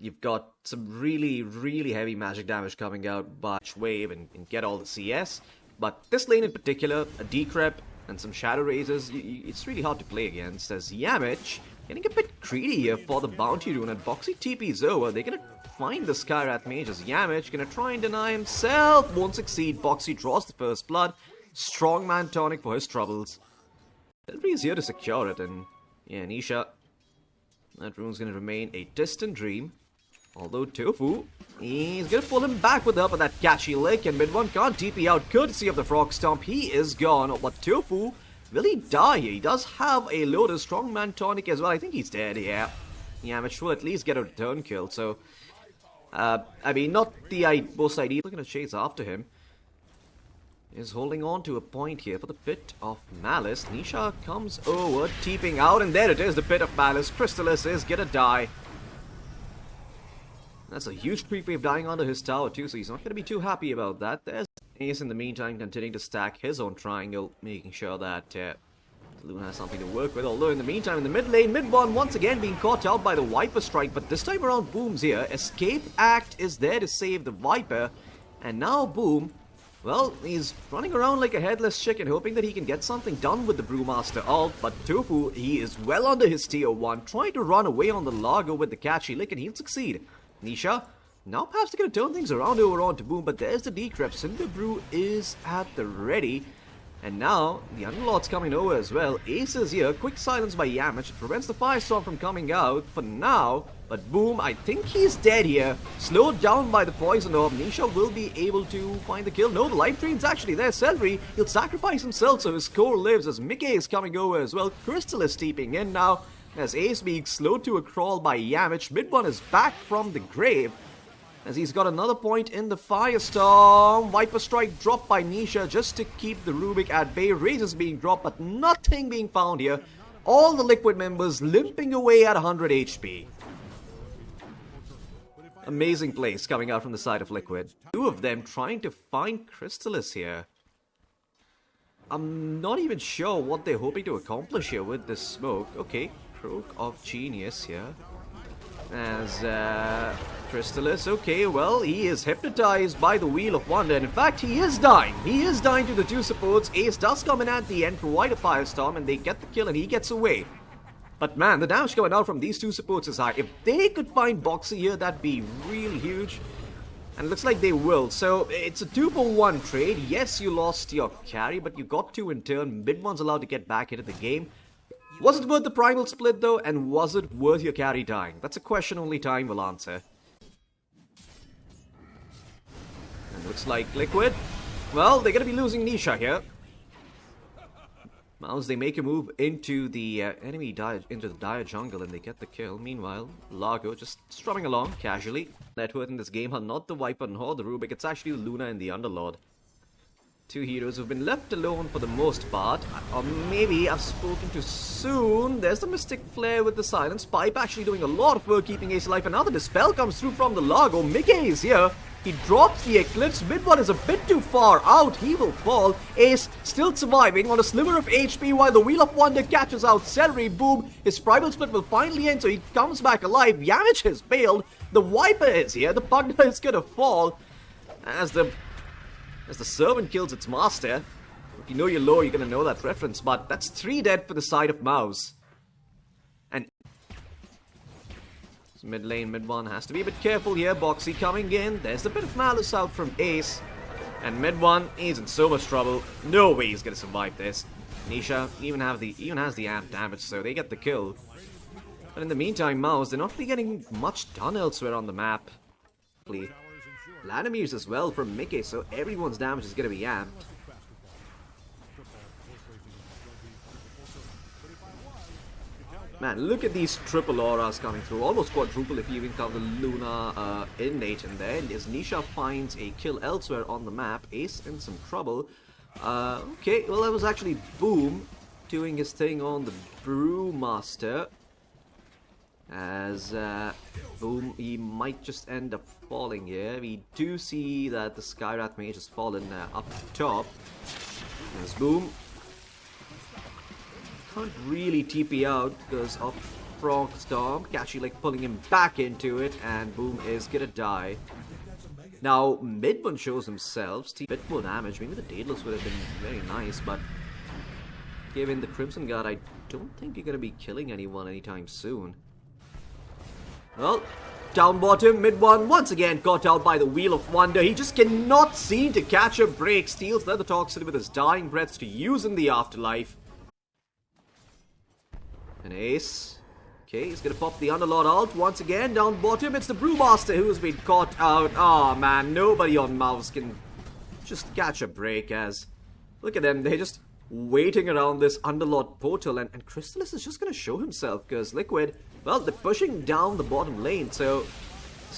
you've got some really, really heavy magic damage coming out by wave and get all the CS. But this lane in particular, a Decrep and some Shadow Razors, it's really hard to play against. As Yamich getting a bit greedy here for the bounty rune, and Boxy TP's over. They're gonna find the Skywrath Mage as Yamich gonna try and deny himself. Won't succeed. Boxy draws the first blood. Strongman tonic for his troubles. Delry is here to secure it, and yeah, Nisha, that rune's gonna remain a distant dream. Although Tofu, he's gonna pull him back with the help of that catchy lick, and mid one can't TP out courtesy of the Frog Stomp. He is gone. But Tofu, will he die here? He does have a Lotus Strongman tonic as well. I think he's dead, yeah. Yamich will at least get a return kill, so I mean, not the most ideal. Looking to chase after him. Is holding on to a point here for the Pit of Malice. Nisha comes over, teeping out, and there it is, the Pit of Malice. Crystallis is gonna die. That's a huge creep wave dying onto his tower too, so he's not gonna be too happy about that. There's Ace in the meantime continuing to stack his own triangle, making sure that Luna has something to work with. Although in the meantime, in the mid lane, mid one once again being caught out by the Viper strike, but this time around Boom's here. Escape Act is there to save the Viper, and now Boom, well, he's running around like a headless chicken, hoping that he can get something done with the Brewmaster ult, but Tofu, he is well under his tier 1, trying to run away on the Largo with the catchy lick, and he'll succeed. Nisha, now perhaps they're going to turn things around over onto Boom, but there's the Decrep. Cinder Brew is at the ready, and now the Underlord's coming over as well. Ace is here, quick silence by Yamich, it prevents the Firestorm from coming out for now. But Boom, I think he's dead here. Slowed down by the Poison Orb. Nisha will be able to find the kill. No, the Life Drain's actually there. Celery, he'll sacrifice himself so his core lives as Mickey is coming over as well. Crystal is steeping in now as Ace being slowed to a crawl by Yamich. Mid one is back from the grave as he's got another point in the Firestorm. Viper Strike dropped by Nisha just to keep the Rubik at bay. Razors being dropped, but nothing being found here. All the Liquid members limping away at 100 HP. Amazing plays coming out from the side of Liquid. Two of them trying to find Crystallis here. I'm not even sure what they're hoping to accomplish here with this smoke. Okay, Croak of Genius here. As Crystallis, okay, well, he is hypnotized by the Wheel of Wonder. And in fact, he is dying. He is dying to the two supports. Ace does come in at the end, provide a Firestorm, and they get the kill, and he gets away. But man, the damage coming out from these two supports is high. If they could find Boxy here, that'd be really huge. And it looks like they will. So it's a 2-for-1 trade. Yes, you lost your carry, but you got two in turn. Mid one's allowed to get back into the game. Was it worth the primal split though? And was it worth your carry dying? That's a question only time will answer. And looks like Liquid, well, they're going to be losing Nisha here. MOUZ, they make a move into the enemy into the dire jungle and they get the kill. Meanwhile, Largo just strumming along casually. Net worth in this game are not the Viper nor the Rubik, it's actually Luna and the Underlord. Two heroes who've been left alone for the most part. Or maybe I've spoken too soon. There's the Mystic Flare with the Silence Pipe actually doing a lot of work keeping Ace alive. And now the Dispel comes through from the Largo. Mickey is here. He drops the Eclipse. Mid one is a bit too far out. He will fall. Ace still surviving on a sliver of HP while the Wheel of Wonder catches out Celery. Boom. His Primal Split will finally end, so he comes back alive. Yamich has bailed. The Viper is here. The Pugna is gonna fall as the servant kills its master. If you know your lore, you're gonna know that reference. But that's 3 dead for the side of MOUZ. And mid lane, mid one has to be a bit careful here. Boxy coming in. There's a bit of malice out from Ace. And mid one is in so much trouble. No way he's gonna survive this. Nisha even has the amp damage, so they get the kill. But in the meantime, MOUZ, they're not really getting much done elsewhere on the map. Vladimir's as well from Mickey, so everyone's damage is gonna be amped. Man, look at these triple auras coming through. Almost quadruple if you even count the Luna innate in there. And as Nisha finds a kill elsewhere on the map, Ace in some trouble. Okay, well that was actually Boom doing his thing on the Brewmaster. As Boom, he might just end up falling here. We do see that the Skywrath Mage has fallen up top. As Boom can't really TP out because of Frog Stomp. Actually, like, pulling him back into it, and Boom is gonna die. Now, Mid-1 shows himself. A bit more damage. Maybe the Daedalus would have been very nice, but given the Crimson Guard, I don't think you're gonna be killing anyone anytime soon. Well, down bottom, Mid-1 once again caught out by the Wheel of Wonder. He just cannot seem to catch a break. Steals Leather Toxin with his dying breaths to use in the afterlife. An ace. Okay, he's gonna pop the Underlord ult once again. Down bottom, it's the Brewmaster who's been caught out. Oh man, nobody on MOUZ can just catch a break as... Look at them, they're just waiting around this Underlord portal, and Crystallis is just gonna show himself because Liquid, well, they're pushing down the bottom lane, so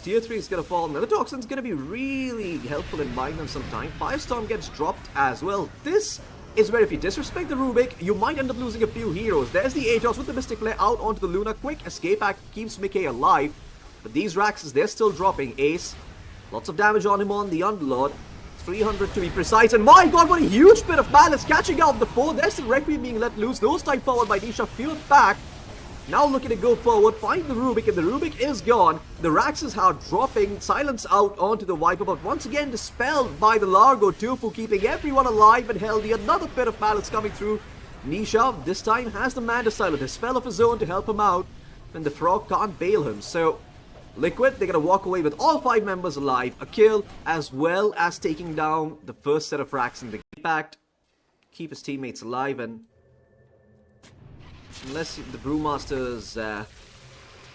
Tier 3 is gonna fall. Nether Toxin's gonna be really helpful in buying them some time. Firestorm gets dropped as well. This is where if you disrespect the Rubik, you might end up losing a few heroes. There's the Atos with the Mystic Flare out onto the Luna. Quick escape act keeps Mickey alive, but these Raxes, they're still dropping. Ace, lots of damage on him on the Underlord. 300 to be precise, and my god, what a huge bit of Malice catching out the 4. There's the Requiem being let loose. Nose time forward by Nisha, fueled back. Now looking to go forward, find the Rubik, and the Rubik is gone. The Raxes are dropping, silence out onto the Viper, but once again dispelled by the Largo Tofu, keeping everyone alive and healthy. Another bit of Malice coming through. Nisha, this time, has the man to silence his spell of his own to help him out, and the Frog can't bail him, so... Liquid, they're gonna walk away with all 5 members alive, a kill, as well as taking down the first set of racks in the impact, keep his teammates alive, and unless the Brewmaster's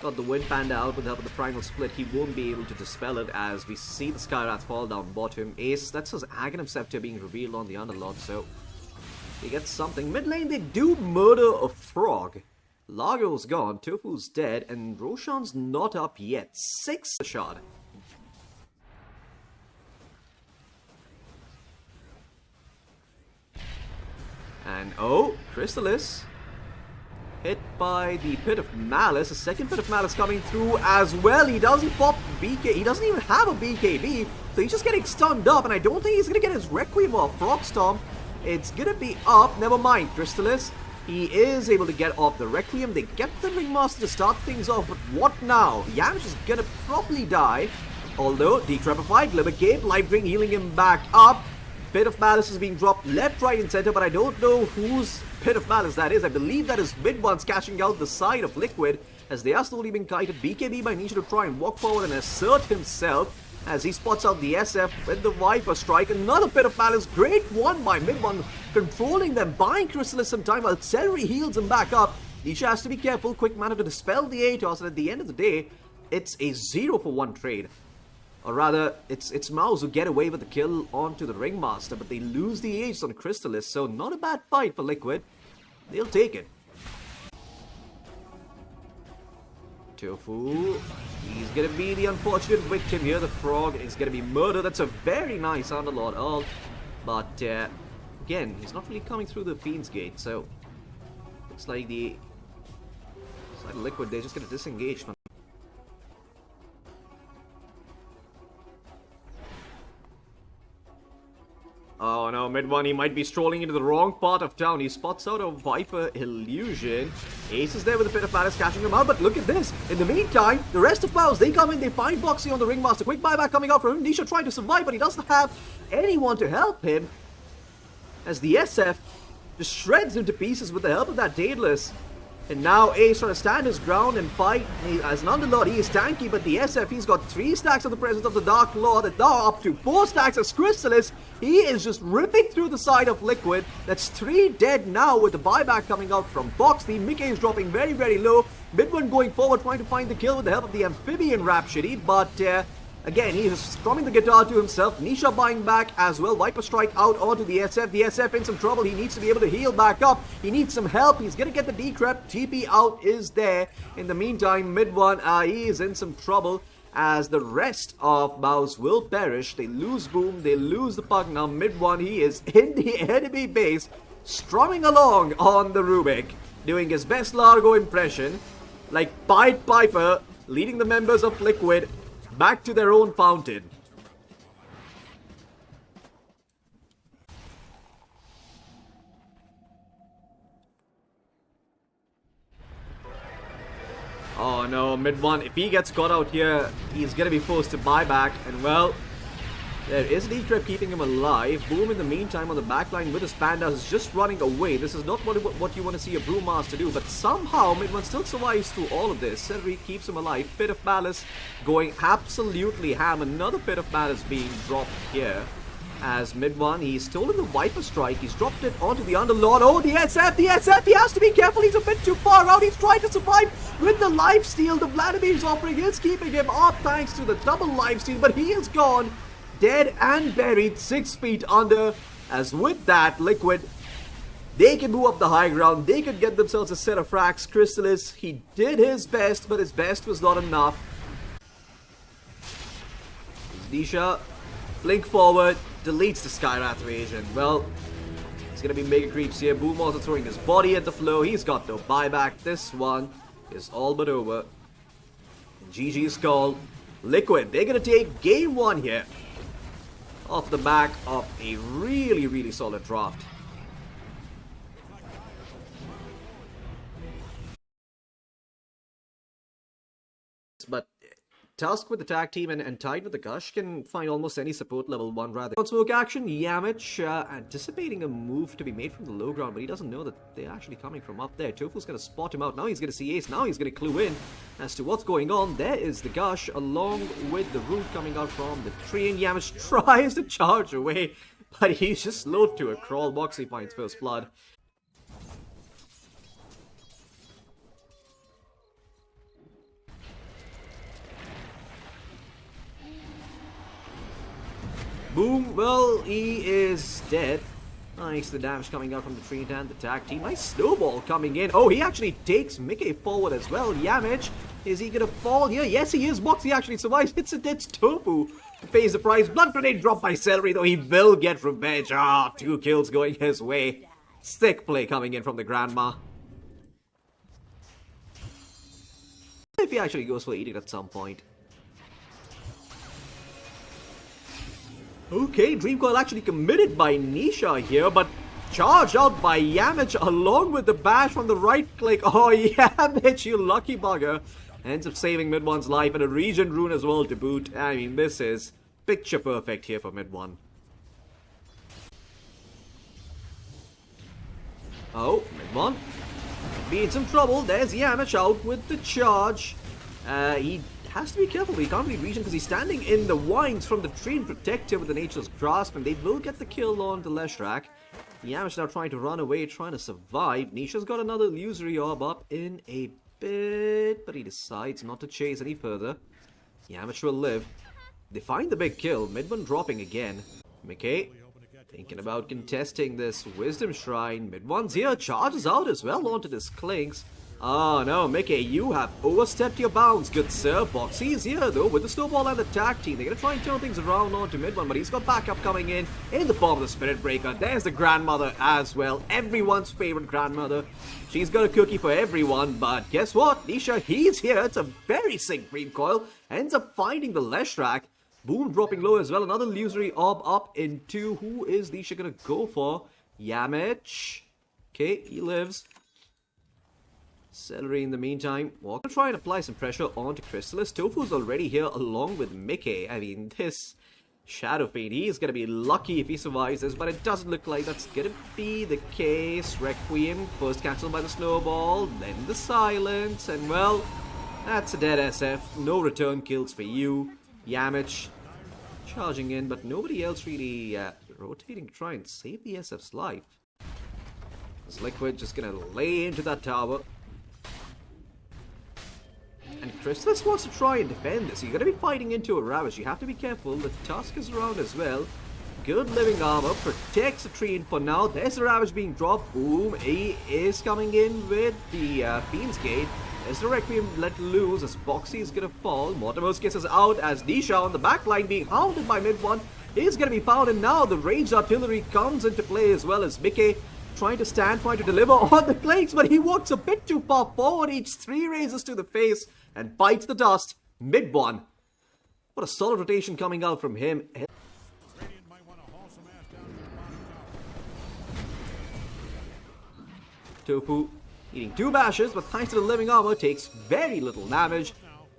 got the Wind Panda out with the help of the Primal Split, he won't be able to dispel it as we see the Skywrath fall down bottom. Ace, that's his Aghanim Scepter being revealed on the Underlord, so he gets something. Mid lane, they do murder a Frog. Largo's gone, Tofu's dead, and Roshan's not up yet. 6 shot. And oh, Crystallis hit by the Pit of Malice. A second Pit of Malice coming through as well. He doesn't pop BK. He doesn't even have a BKB, so he's just getting stunned up, and I don't think he's gonna get his Requiem or Frog Storm. It's gonna be up. Never mind, Crystallis. He is able to get off the Requiem. They get the Ringmaster to start things off, but what now? Yamish is gonna probably die. Although, Decrepified, Glimmer Cape, Life Drink healing him back up. Pit of Malice is being dropped left, right, and center, but I don't know whose Pit of Malice that is. I believe that is Mid-1's cashing out the side of Liquid, as they are slowly being kited. BKB by Nisha to try and walk forward and assert himself, as he spots out the SF with the Viper Strike. Another Pit of Malice, great one by Mid-1, controlling them, buying Crystallis some time while Celery heals him back up. Nisha has to be careful, quick manner to dispel the Atos, and at the end of the day, it's a 0-for-1 trade. Or rather, it's MOUZ who get away with the kill onto the Ringmaster, but they lose the Ace on Crystallis, so not a bad fight for Liquid. They'll take it. Tofu, he's gonna be the unfortunate victim here. The Frog is gonna be murdered. That's a very nice Underlord ult, but again, he's not really coming through the Fiend's Gate, so looks like the side of Liquid, they're just gonna disengage from. Oh no, Mid-1, he might be strolling into the wrong part of town. He spots out a Viper Illusion. Ace is there with a Pit of Malice catching him out, but look at this. In the meantime, the rest of MOUZ, they come in, they find Boxy on the Ringmaster. Quick buyback coming out from him. Nisha trying to survive, but he doesn't have anyone to help him, as the SF just shreds him to pieces with the help of that Daedalus. And now Ace trying to stand his ground and fight. As an Underlord, he is tanky, but the SF, he's got 3 stacks of the presence of the Dark Lord, and now up to 4 stacks as Crystallis. He is just ripping through the side of Liquid. That's 3 dead now with the buyback coming out from Boxy. Mickey is dropping very, very low. Mid-1 going forward, trying to find the kill with the help of the Amphibian Rhapsody, but again, he is strumming the guitar to himself. Nisha buying back as well. Viper Strike out onto the SF. The SF in some trouble. He needs to be able to heal back up. He needs some help. He's going to get the decrep. TP out is there. In the meantime, Mid-1, he is in some trouble, as the rest of MOUZ will perish. They lose Boom. They lose the Pug. Now Mid-1, he is in the enemy base, strumming along on the Rubik, doing his best Largo impression, like Pied Piper, leading the members of Liquid back to their own fountain. no, mid one. If he gets caught out here, he's gonna be forced to buy back. And well, there is an E-Trap keeping him alive. Boom in the meantime on the backline with his pandas is just running away. This is not what you want to see a Brewmaster do. But somehow mid one still survives through all of this. Celery keeps him alive. Pit of Malice going absolutely ham. Another Pit of Malice being dropped here. As mid one, he's stolen the Viper Strike. He's dropped it onto the Underlord. Oh, the SF, he has to be careful. He's a bit too far out. He's trying to survive with the lifesteal. The Vladimir's offering is keeping him up thanks to the double lifesteal, but he is gone. Dead and buried 6 feet under. As with that, Liquid, they can move up the high ground. They could get themselves a set of frags. Chrysalis, he did his best, but his best was not enough. Nisha, blink forward, deletes the Skywrath Rage, and well, it's gonna be mega creeps here. Boom also throwing his body at the flow. He's got no buyback. This one is all but over. GG's called. Liquid, they're gonna take game 1 here. Off the back of a really solid draft. But Tusk with the tag team and Tide with the Gush can find almost any support level 1 rather. On smoke action, Yamich anticipating a move to be made from the low ground, but he doesn't know that they're actually coming from up there. Tofu's going to spot him out. Now he's going to see Ace. Now he's going to clue in as to what's going on. There is the Gush along with the root coming out from the tree, and Yamich tries to charge away, but he's just slowed to a crawl. Moxie finds first blood. Boom, well, he is dead. Nice, the damage coming out from the tree and the tag team. Nice snowball coming in. Oh, he actually takes Mickey forward as well. Yamich, is he gonna fall here? Yes, he is. Moxie actually survives. It's Tofu. Pays the price. Blood grenade dropped by Celery, though he will get revenge. Ah, 2 kills going his way. Sick play coming in from the Grandma. If he actually goes for eating at some point. Okay, Dream Coil actually committed by Nisha here, but charged out by Yamich along with the bash from the right click. Oh, Yamich, you lucky bugger. Ends up saving mid one's life and a regen rune as well to boot. I mean, this is picture perfect here for mid one. Oh, mid one. Be in some trouble. There's Yamich out with the charge. He has to be careful, but he can't really reach him because he's standing in the vines from the tree and protect him with the Nature's Grasp, and they will get the kill on the Leshrac. Yamish now trying to run away, trying to survive. Nisha's got another illusory orb up in a bit, but he decides not to chase any further. Yamish will live. They find the big kill, Midman dropping again. Mickey thinking about contesting this Wisdom Shrine. Mid-one's here, charges out as well onto this Clinks. Oh no, Mickey, you have overstepped your bounds, good sir. Boxy's here though with the snowball and the tag team. They're gonna try and turn things around onto mid-one, but he's got backup coming in the form of the Spirit Breaker. There's the Grandmother as well, everyone's favorite Grandmother. She's got a cookie for everyone, but guess what? Nisha, he's here. It's a very sick Dream Coil. Ends up finding the Leshrac. Boom dropping low as well. Another illusory orb up into who is Nisha gonna go for? Yamich. Okay, he lives. Celery in the meantime. We're gonna try and apply some pressure onto Chrysalis. Tofu's already here along with Mickey. I mean, this Shadow Pain, he's gonna be lucky if he survives this, but it doesn't look like that's gonna be the case. Requiem, first cancelled by the snowball, then the silence, and well, that's a dead SF. No return kills for you. Yamich charging in, but nobody else really rotating to try and save the SF's life. This Liquid just gonna lay into that tower. And Chrysalis wants to try and defend this. You're going to be fighting into a Ravage. You have to be careful. The Tusk is around as well. Good living armor. Protects the tree. And for now, there's the Ravage being dropped. Boom. He is coming in with the Fiend's Gate. There's the Requiem let loose as Boxy is going to fall. Mortimer's kisses out as Nisha on the backline being hounded by mid-one is going to be found. And now the ranged artillery comes into play as well as Mickey trying to stand, trying to deliver on the Clanks, but he walks a bit too far forward. Eats 3 raises to the face and bites the dust. Mid-one. What a solid rotation coming out from him. Tofu Eating 2 bashes, but thanks to the living armor, takes very little damage.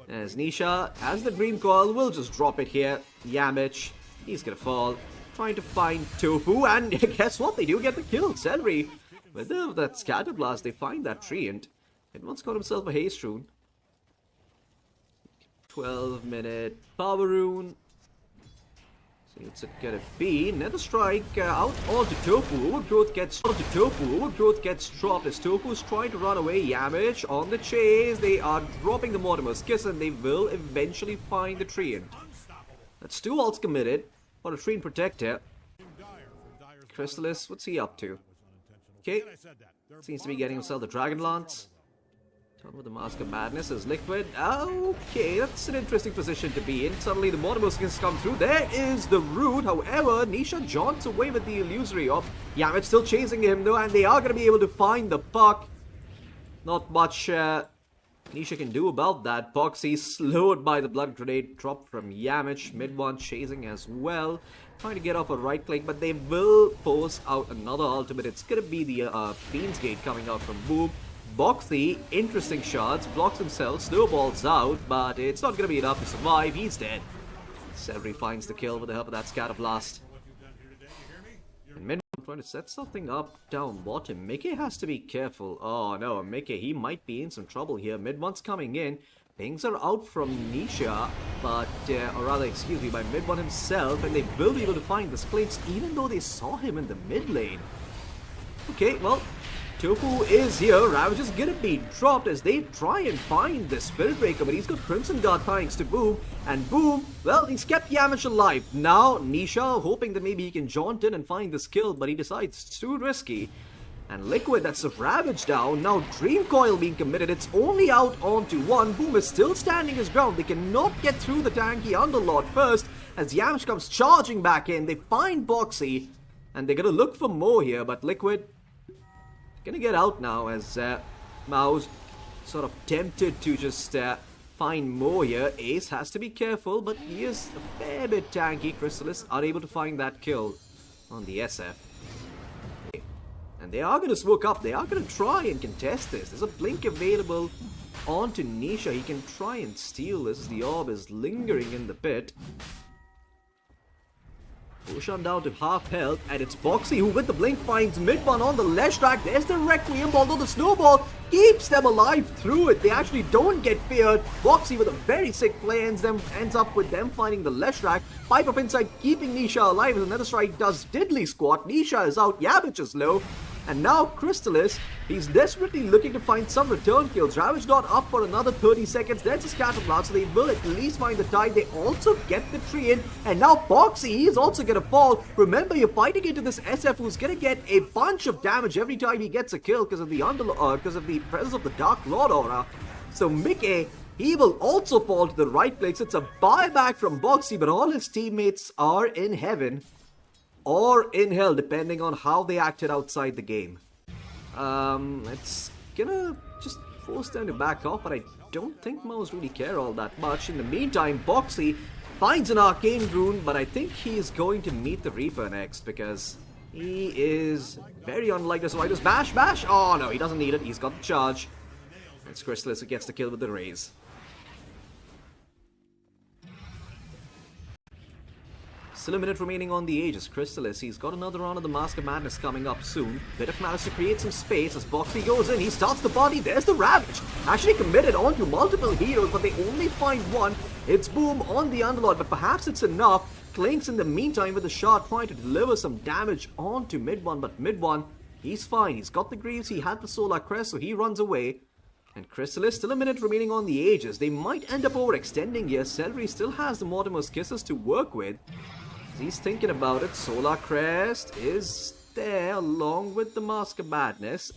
As Nisha, as the Dream Coil, will just drop it here. Yamich, he's gonna fall. Trying to find Tofu, and guess what? They do get the kill. Celery, with that Scatter Blast, they find that tree, and Midmon's got himself a Haste Rune. 12-minute Power Rune. See what's it gonna be. Nether Strike out onto Tofu. Overgrowth gets dropped as Tofu's trying to run away. Yamich on the chase. They are dropping the Mortimer's Kiss, and they will eventually find the Treant. That's 2 ults committed for a Treant Protector. Chrysalis, what's he up to? Okay, seems to be getting himself the Dragon Lance. Done with the Mask of Madness is Liquid. Okay, that's an interesting position to be in. Suddenly the Mortimer's Kiss come through. There is the Root. However, Nisha jaunts away with the Illusory Orb. Yamich still chasing him though, and they are going to be able to find the puck. Not much Nisha can do about that. Boxy slowed by the Blood Grenade drop from Yamich. Mid-one chasing as well. Trying to get off a right click, but they will force out another ultimate. It's going to be the Fiend's Gate coming out from Boom. Boxy, interesting shots, blocks himself, snowballs out, but it's not going to be enough to survive. He's dead. Celery finds the kill with the help of that Scatter Blast. And Mid trying to set something up down bottom. Mickey has to be careful. Oh no, Mickey, he might be in some trouble here. Mid-one's coming in. Things are out from Nisha, but, or rather, excuse me, by Mid-one himself, and they will be able to find the splits even though they saw him in the mid lane. Okay, well, Tofu is here. Ravage is gonna be dropped as they try and find the Spirit Breaker, but he's got Crimson Guard thanks to Boom. And Boom, well, he's kept Yamich alive. Now, Nisha, hoping that maybe he can jaunt in and find this kill, but he decides it's too risky. And Liquid, that's the Ravage down. Now, Dream Coil being committed. It's only out onto 1. Boom is still standing his ground. They cannot get through the tanky Underlord first. As Yamich comes charging back in, they find Boxy. And they're gonna look for more here, but Liquid gonna get out now as MOUZ sort of tempted to just find more here. Ace has to be careful, but he is a fair bit tanky. Chrysalis unable to find that kill on the SF. And they are going to smoke up. They are going to try and contest this. There's a blink available onto Nisha. He can try and steal this as the orb is lingering in the pit. Ocean down to half health, and it's Boxy who with the blink finds Mid-one on the left track. There's the Requiem, although the snowball keeps them alive through it. They actually don't get feared. Boxy with a very sick play ends up with them finding the left track. Pipe up inside, keeping Nisha alive as another strike does diddly squat. Nisha is out, Yamich is low. And now Chrysalis, he's desperately looking to find some return kills. Ravage not up for another 30 seconds. There's a Scatter Blast, so they will at least find the tide. They also get the tree in. And now Boxy, he's also going to fall. Remember, you're fighting into this SF who's going to get a bunch of damage every time he gets a kill because of the presence of the Dark Lord aura. So Mickey, he will also fall to the right place. It's a buyback from Boxy, but all his teammates are in heaven. Or in hell, depending on how they acted outside the game. It's gonna just force them to back off, but I don't think MOUZ really care all that much. In the meantime, Boxy finds an Arcane Rune, but I think he is going to meet the Reaper next, because he is very unlike to survive this. Bash, bash! Oh no, he doesn't need it, he's got the charge. It's Chrysalis who gets the kill with the raise. Still a minute remaining on the Aegis. Chrysalis, he's got another round of the Mask of Madness coming up soon. Bit of malice to create some space as Boxy goes in. He starts the body. There's the Ravage. Actually committed onto multiple heroes, but they only find one. It's Boom on the Underlord, but perhaps it's enough. Clinks in the meantime with a shot trying to deliver some damage onto Mid-one, but Mid-one, he's fine. He's got the Greaves, he had the Solar Crest, so he runs away. And Chrysalis, still a minute remaining on the Aegis. They might end up overextending here. Celery still has the Mortimer's Kisses to work with. He's thinking about it. Solar Crest is there along with the Mask of Madness.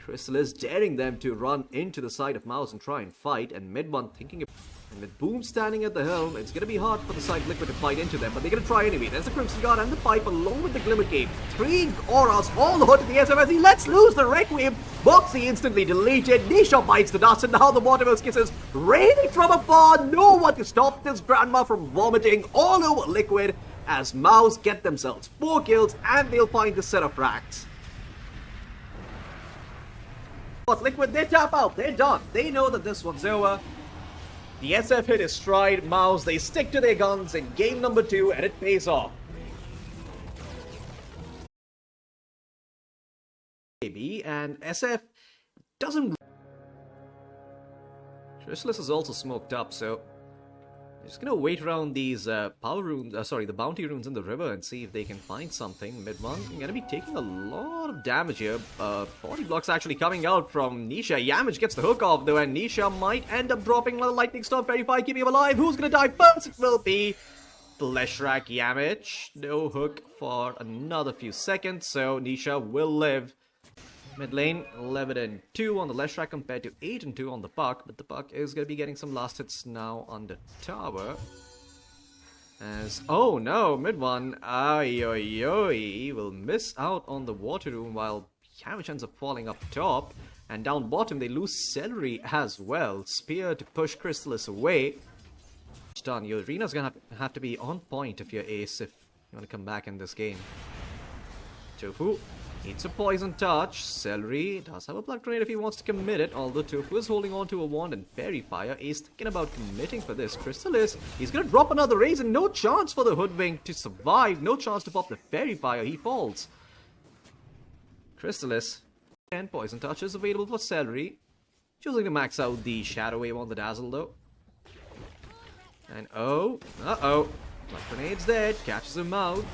Chrysalis daring them to run into the side of MOUZ and try and fight. And Mid-one thinking of... And with Boom standing at the helm, it's going to be hard for the side Liquid to fight into them. But they're going to try anyway. There's the Crimson Guard and the Pipe along with the Glimmer Cape. 3 auras all over to the SFS. He lets loose the Requiem. Boxy instantly deleted. Nisha bites the dust, and now the Mortimer's Kisses raining from afar. No one to stop this grandma from vomiting all over Liquid. As MOUZ get themselves 4 kills and they'll find the set of racks. But Liquid, they tap out. They're done. They know that this one's over. The SF hit his stride. MOUZ, they stick to their guns in game number 2, and it pays off. And SF doesn't... Chrysalis is also smoked up, so... They're just gonna wait around these power runes, the bounty runes in the river and see if they can find something. Mid one, gonna be taking a lot of damage here. 40 blocks actually coming out from Nisha. Yamage gets the hook off though, and Nisha might end up dropping another lightning storm. Verify, keeping him alive. Who's gonna die first? It will be the Leshrac Yamage. No hook for another few seconds, so Nisha will live. Mid lane, 11-2 on the Leshrac compared to 8-2 on the Puck, but the Puck is going to be getting some last hits now on the tower. As, oh no, mid one, will miss out on the water room while Yamage ends up falling up top. And down bottom, they lose Celery as well. Spear to push Chrysalis away. Done. Your arena's going to have to be on point if you're ace, if you want to come back in this game. Tofu needs a poison touch. Celery does have a blood grenade if he wants to commit it, although Tofu is holding on to a wand and fairy fire. Ace thinking about committing for this. Chrysalis, he's gonna drop another raise and no chance for the Hoodwink to survive. No chance to pop the fairy fire. He falls. Chrysalis and poison touch is available for Celery. Choosing to max out the Shadow Wave on the Dazzle though. And blood grenade's dead. Catches him out.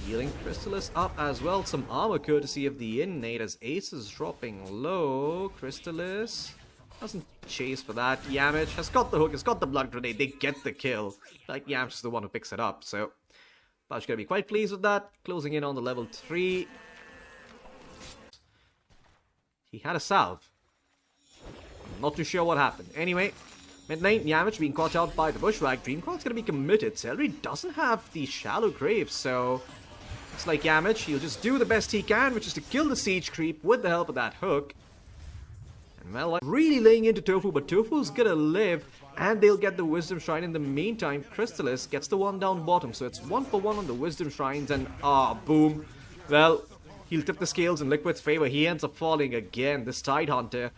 Healing Chrysalis up as well. Some armor courtesy of the innate as Ace is dropping low. Chrysalis doesn't chase for that. Yamage has got the hook, has got the blood grenade. They get the kill. Like Yamage is the one who picks it up. So Baj's gonna be quite pleased with that. Closing in on the level 3. He had a salve. I'm not too sure what happened. Anyway, mid lane, Yamage being caught out by the Bushwhack. Dreamcock's gonna be committed. Celery doesn't have the shallow grave, so looks like Yamage, he'll just do the best he can, which is to kill the siege creep with the help of that hook. And well, really laying into Tofu, but Tofu's gonna live, and they'll get the Wisdom Shrine. In the meantime, Chrysalis gets the one down bottom, so it's 1 for 1 on the Wisdom Shrines, and boom. Well, he'll tip the scales in Liquid's favor. He ends up falling again, this Tidehunter.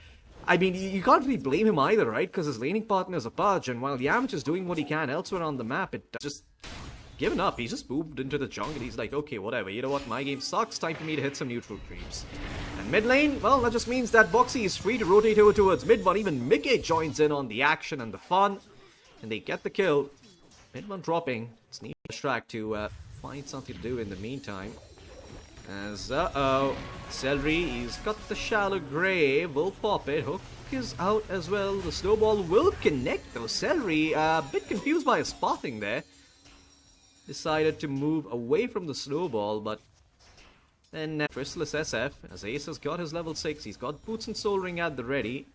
I mean, you can't really blame him either, right? Because his laning partner is a Pudge, and while Yamage is doing what he can elsewhere on the map, it just given up. He's just moved into the jungle and he's like, okay, whatever, you know what, my game sucks, time for me to hit some neutral creeps. And mid lane, well, that just means that Boxy is free to rotate over towards mid one. Even Mickey joins in on the action and the fun, and they get the kill. Mid one dropping. It's needed Leshrac to find something to do in the meantime. As, Celery, he's got the shallow grave, will pop it. Hook is out as well. The snowball will connect though. Celery, a bit confused by his pathing there. Decided to move away from the snowball, but then Chrysalis SF, as Ace has got his level 6, he's got Boots and Soul Ring at the ready.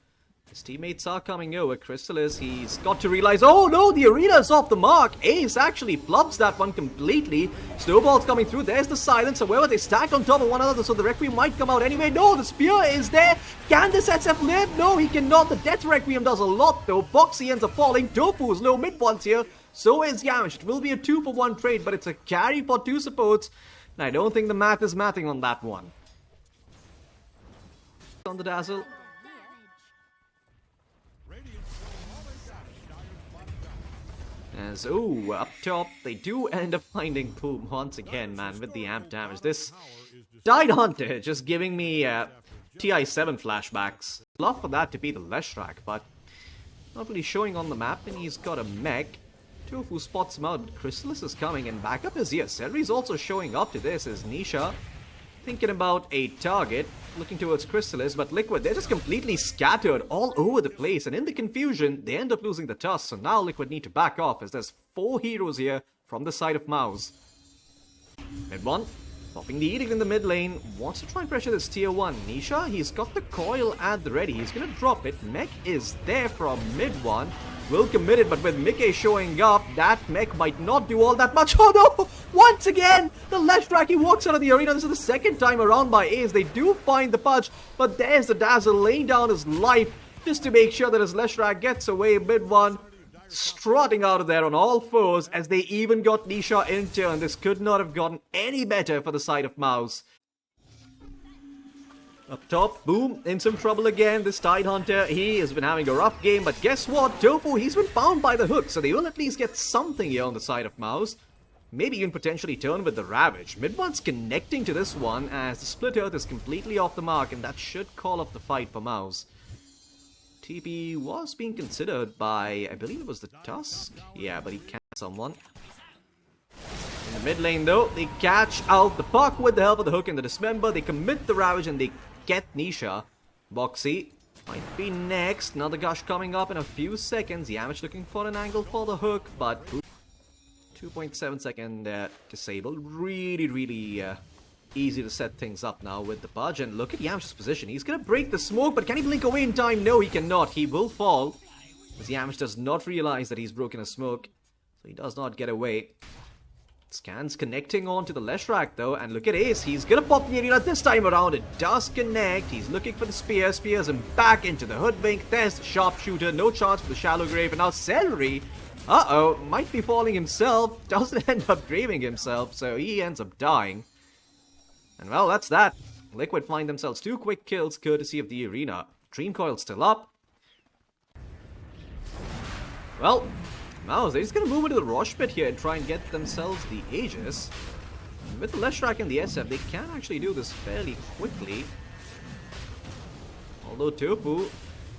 His teammates are coming over. Chrysalis, he's got to realize, oh no, the arena is off the mark. Ace actually flubs that one completely. Snowball's coming through. There's the silence. However, they stacked on top of one another, so the Requiem might come out anyway. No, the spear is there. Can this SF live? No, he cannot. The Death Requiem does a lot though. Boxy ends up falling. Tofu is low mid once here. So is Yamage. It will be a 2 for 1 trade, but it's a carry for 2 supports. And I don't think the math is mathing on that one. On the Dazzle. As, up top, they do end up finding Boom once again, man, with the amp damage. This Tidehunter just giving me TI7 flashbacks. Love for that to be the Leshrac, but not really showing on the map, and he's got a mech. Tofu spots him out, but Chrysalis is coming, and backup is here. Celery's also showing up to this as Nisha thinking about a target, looking towards Chrysalis, but Liquid, they're just completely scattered all over the place, and in the confusion, they end up losing the toss, so now Liquid need to back off, as there's 4 heroes here from the side of MOUZ. Mid one, popping the Edict in the mid lane, wants to try and pressure this tier 1. Nisha, he's got the coil at the ready, he's gonna drop it. Mech is there from mid one, will commit it, but with Mickey showing up, that mech might not do all that much. Oh no! Once again, the Leshrac, he walks out of the arena. This is the second time around by Ace. They do find the Pudge, but there's the Dazzle laying down his life just to make sure that his Leshrac gets away. Mid one, strutting out of there on all fours, as they even got Nisha in turn. This could not have gotten any better for the side of MOUZ. Up top, Boom, in some trouble again. This Tidehunter, he has been having a rough game, but guess what? Tofu, he's been found by the hook, so they will at least get something here on the side of MOUZ. Maybe even potentially turn with the Ravage. Mid-one's connecting to this one as the Split Earth is completely off the mark, and that should call off the fight for MOUZ. TP was being considered by, I believe it was the Tusk? Yeah, but he can't someone. In the mid lane though, they catch out the puck with the help of the hook and the Dismember. They commit the Ravage and they get Nisha. Boxy might be next. Another Gush coming up in a few seconds. Yamich looking for an angle for the hook, but 2.7 second disable. Really easy to set things up now with the Pudge. And look at Yamich's position. He's gonna break the smoke, but can he blink away in time? No, he cannot. He will fall, as Yamich does not realize that he's broken a smoke, so he does not get away. Scans connecting onto the Leshrac though, and look at Ace. He's gonna pop the arena this time around. It does connect. He's looking for the spear. Spears him back into the Hoodwink. There's the Sharpshooter. No chance for the Shallow Grave. And now Celery, might be falling himself. Doesn't end up graving himself, so he ends up dying. And well, that's that. Liquid find themselves 2 quick kills courtesy of the arena. Dream Coil still up. Well, MOUZ, they're just going to move into the Rosh Pit here and try and get themselves the Aegis. And with the Leshrac and the SF, they can actually do this fairly quickly. Although Tofu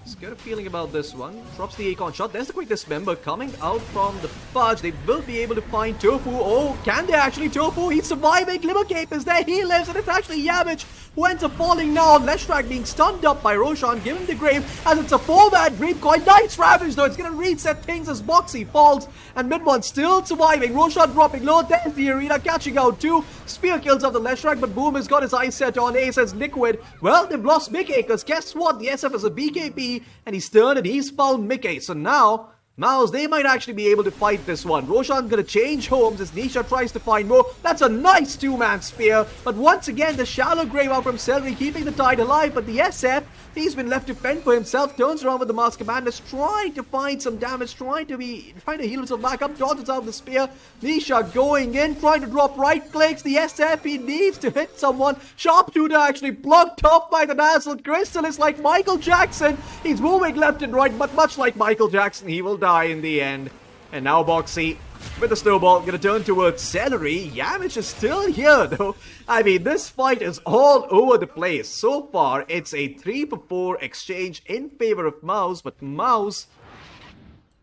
has got a feeling about this one. Drops the Akon shot. There's the quick Dismember coming out from the Pudge. They will be able to find Tofu. Oh, can they actually? Tofu, he's surviving. Glimmer Cape is there. He lives, and it's actually Yamich who ends up falling now. Leshrac being stunned up by Roshan, giving the grave as it's a 4-man Dream Coil. Nice Ravage though. It's going to reset things as Boxy falls, and Mid-One still surviving. Roshan dropping low. There's the arena catching out too. Spear kills of the Leshrac, but Boom has got his eyes set on Ace as Liquid. Well, they've lost Mickey, because guess what? The SF is a BKB, and he's turned and he's found Mickey. So now MOUZ, they might actually be able to fight this one. Roshan's gonna change homes as Nisha tries to find more. That's a nice 2-man spear. But once again, the Shallow Grave out from Celery, keeping the tide alive. But the SF, he's been left to fend for himself. Turns around with the Masked Commanders, trying to find some damage, trying to heal himself back up. Dodges out the spear. Nisha going in, trying to drop right clicks. The SF, he needs to hit someone. Sharpshooter actually blocked off by the Dazzle. Crystal is like Michael Jackson. He's moving left and right, but much like Michael Jackson, he will die in the end. And now Boxy with the snowball gonna turn towards Celery. Yamich is still here though. I mean, this fight is all over the place. So far, it's a 3-for-4 exchange in favor of MOUZ, but MOUZ,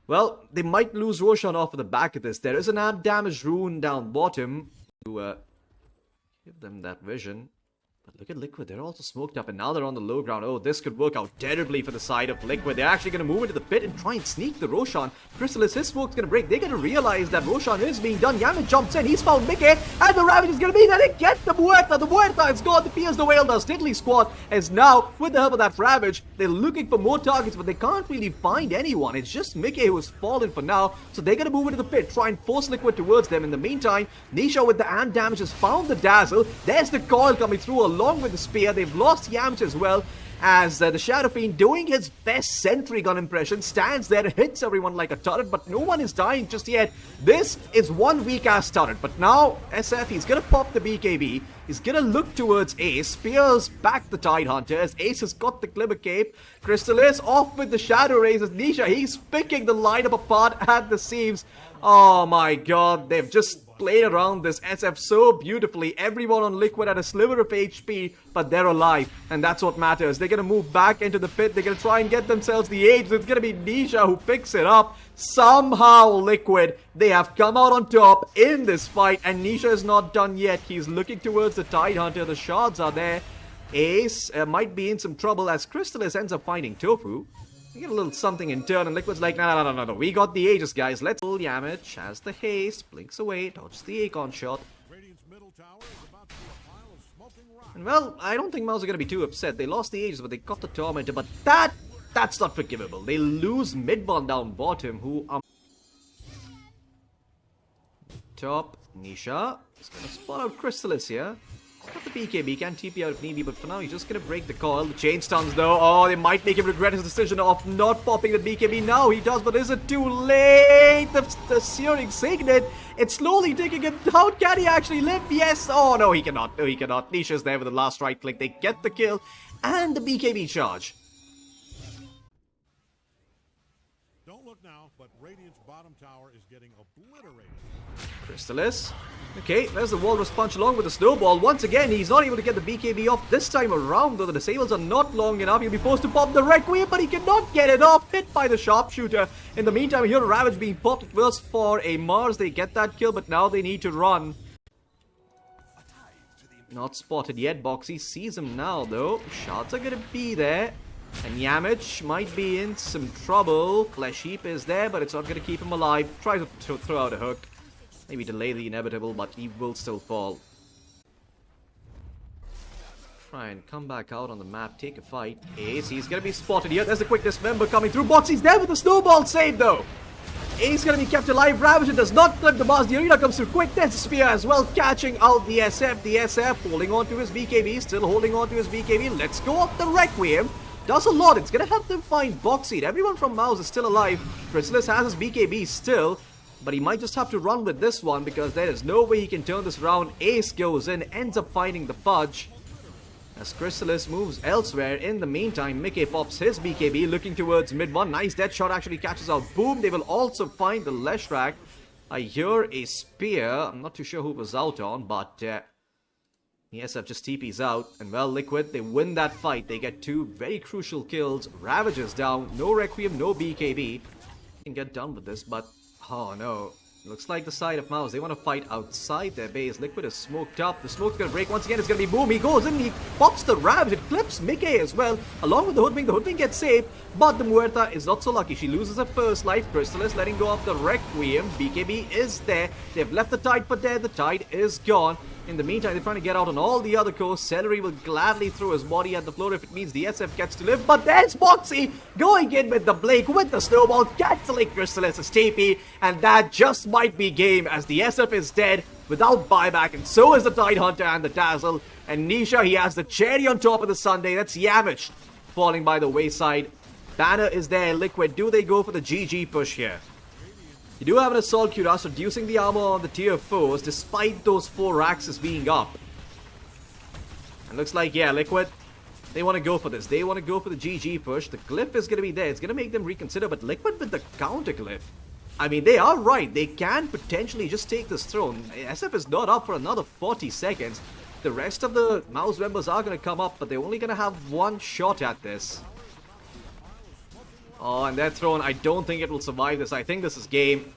well, they might lose Roshan off of the back of this. There is an amp damage rune down bottom to give them that vision. But look at Liquid, they're also smoked up, and now they're on the low ground. Oh, this could work out terribly for the side of Liquid. They're actually going to move into the pit and try and sneak the Roshan. Crystallis, his smoke's going to break. They're going to realize that Roshan is being done. Yamit jumps in, he's found Mickey, and the Ravage is going to be there to get the Muerta. The Muerta is gone. The Pierce the Whale does. Diddley squad is now, with the help of that Ravage, they're looking for more targets, but they can't really find anyone. It's just Mickey who has fallen for now, so they're going to move into the pit, try and force Liquid towards them. In the meantime, Nisha with the ant damage has found the Dazzle. There's the coil coming through along with the spear. They've lost Yamich as well, as the Shadow Fiend, doing his best sentry gun impression, stands there, hits everyone like a turret, but no one is dying just yet. This is one weak-ass turret, but now SF, he's gonna pop the BKB, he's gonna look towards Ace, spears back the Tidehunter, as Ace has got the Glimmer Cape. Crystal is off with the Shadow Rays, as Nisha, he's picking the lineup apart at the seams. Oh my god, they've just played around this SF so beautifully. Everyone on Liquid had a sliver of HP, but they're alive, and that's what matters. They're gonna move back into the pit. They're gonna try and get themselves the Aegis. It's gonna be Nisha who picks it up. Somehow Liquid, they have come out on top in this fight, and Nisha is not done yet. He's looking towards the Tidehunter. The shards are there. Ace might be in some trouble as Crystallis ends up finding Tofu. We get a little something in turn, and Liquid's like, no, we got the Aegis, guys. Let's pull. Yamich has the haste, blinks away, dodges the Akon shot. And well, I don't think MOUZ are going to be too upset. They lost the Aegis, but they got the Tormentor, but that's not forgivable. They lose Mid-One down bottom, who are top. Nisha is going to spot out Crystallis here. Got the BKB, can TP out if need be, but for now he's just going to break the coil. The chain stuns though. Oh, they might make him regret his decision of not popping the BKB. Now he does, but is it too late? The Searing Signet, it's slowly taking him down. Can he actually live? Yes. Oh, no, he cannot. No, he cannot. Nisha's there with the last right click. They get the kill. and the BKB charge. Don't look now, but Radiant's bottom tower is getting obliterated. Crystallis. Okay, there's the Walrus Punch along with the Snowball. Once again, he's not able to get the BKB off this time around, though the disables are not long enough. He'll be forced to pop the Requiem, but he cannot get it off. Hit by the Sharpshooter. In the meantime, here Ravage being popped at first for a Mars. They get that kill, but now they need to run. Not spotted yet. Boxy sees him now, though. Shots are going to be there. And Yamich might be in some trouble. Flesh Heap is there, but it's not going to keep him alive. Tries to throw out a hook. Maybe delay the inevitable, but he will still fall. Try and come back out on the map, take a fight. Ace, he's going to be spotted here. There's the quick dismember coming through. Boxy's there with the Snowball save, though. Ace going to be kept alive. Ravager does not clip the bars. The arena comes through quick. There's a spear as well, catching out the SF. The SF holding on to his BKB, still holding on to his BKB. Let's go off the Requiem. Does a lot. It's going to help them find Boxy. Everyone from MOUZ is still alive. Crystallis has his BKB still, but he might just have to run with this one because there is no way he can turn this around. Ace goes in, ends up finding the Pudge. As Crystallis moves elsewhere, in the meantime, Mickey pops his BKB, looking towards mid one. Nice dead shot actually catches out. Boom, they will also find the Leshrac. I hear a spear. I'm not too sure who was out on, but the SF just TP's out. And well, Liquid, they win that fight. They get two very crucial kills. Ravager's down. No Requiem, no BKB. Can get done with this, but oh no. Looks like the side of MOUZ, they want to fight outside their base. Liquid is smoked up. The smoke's going to break once again. It's going to be Boom. He goes in. He pops the Ravage. It clips Mickey as well. Along with the Hoodwink. The Hoodwink gets saved. But the Muerta is not so lucky. She loses her first life. Crystallis letting go of the Requiem. BKB is there. They've left the Tide for dead. The Tide is gone. In the meantime, they're trying to get out on all the other coasts. Celery will gladly throw his body at the floor if it means the SF gets to live. But there's Boxy going in with the Blake, with the Snowball, cancelling Crystallis' TP. And that just might be game as the SF is dead without buyback. And so is the Tide Hunter and the Dazzle. And Nisha, he has the cherry on top of the sundae. That's Yamich falling by the wayside. Banner is there. Liquid, do they go for the GG push here? You do have an Assault Cuirass reducing the armor on the tier 4s despite those 4 axes being up. And looks like, yeah, Liquid, they want to go for this. They want to go for the GG push. The Glyph is going to be there. It's going to make them reconsider, but Liquid with the counter Glyph. I mean, they are right. They can potentially just take this throne. SF is not up for another 40 seconds. The rest of the MOUZ members are going to come up, but they're only going to have one shot at this. Oh, and their throne, I don't think it will survive this. I think this is game.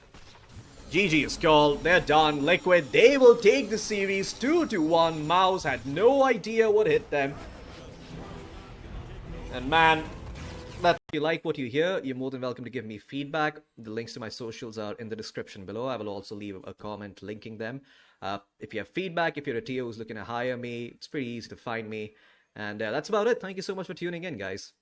GG is called. They're done. Liquid, they will take the series 2-1. MOUZ had no idea what hit them. And man, if you like what you hear, you're more than welcome to give me feedback. The links to my socials are in the description below. I will also leave a comment linking them. If you have feedback, if you're a TO who's looking to hire me, it's pretty easy to find me. And that's about it. Thank you so much for tuning in, guys.